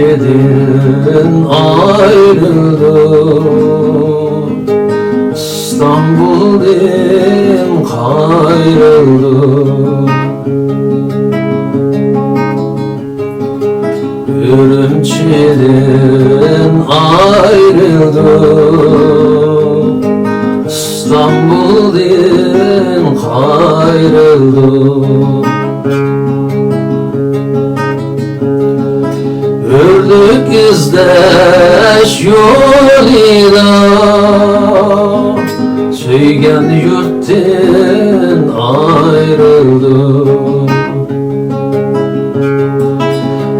Ürümçiden ayrıldım, İstanbul'dan kayrıldım. Ürümçiden ayrıldım, İstanbul'dan kayrıldım. Gördük izdeş yolida, söygen yurttan ayrıldım.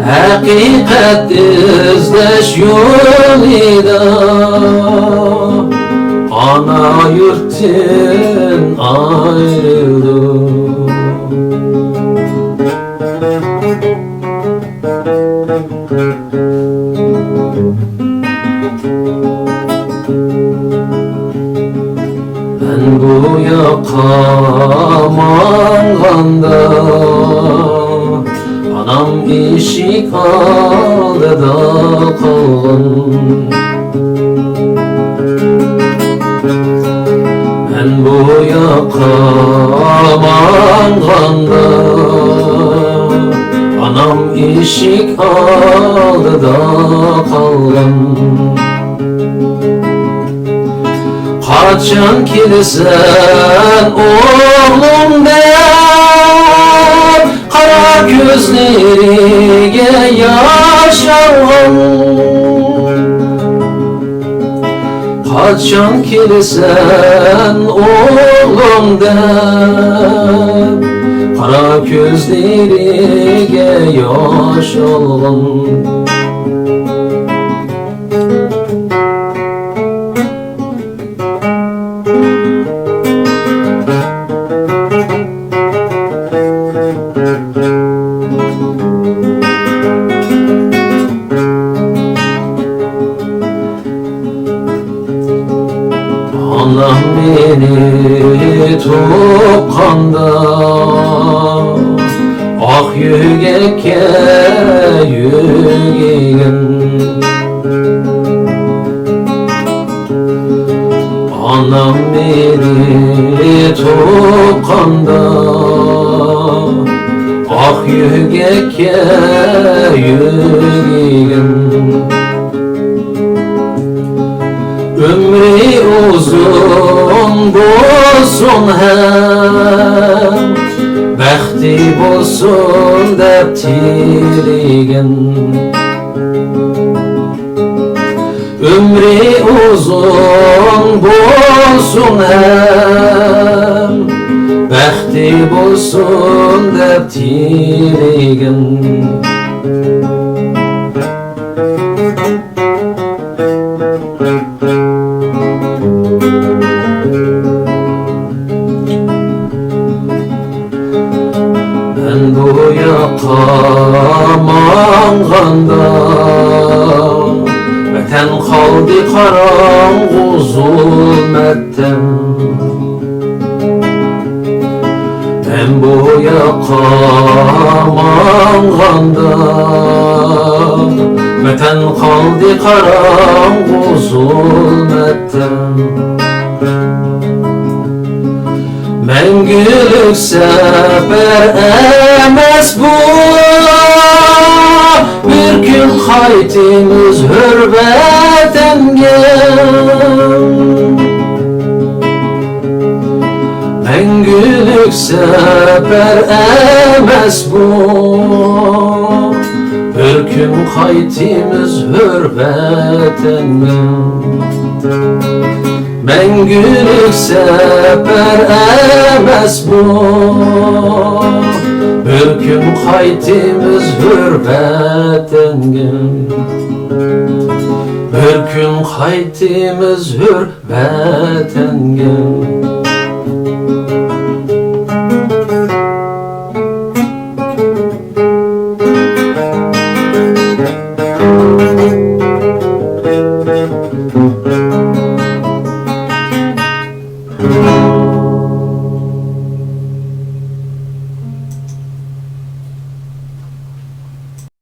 Hakikat izdeş yolida, ana yurttan ayrıldım. Ben bu yaka manganda, anam eşik aldıda kalın. Ben bu yaka manganda, anam eşik aldıda kalın. Kaçan kilisen oğlum der, kara gözlerine yaş alın. Kaçan kilisen oğlum der, kara gözlerine yaş alın. Anam beni tuqqanda, ak yügekке yügegen. Anam beni tuqqanda, ak yügekке yügegen. Ömrü uzun bolsun hem, bəxti bolsun deb tilegen. Ömrü uzun bolsun hem, bəxti bolsun deb tilegen. Ben bu yaka manganda, vatan kaldı karangu zulmetten. Ben bu yaka manganda, vatan kaldı karangu zulmetten. Məngülük səfər emas bu, bir gün qaytımız hürvətənge. Məngülük səfər emas bu, bir gün qaytımız hürvətənge. Мәңгілік сәпәр әмәс бұл. Bir gün qaytimiz hürmetenge, bir gün qaytimiz hürmetenge.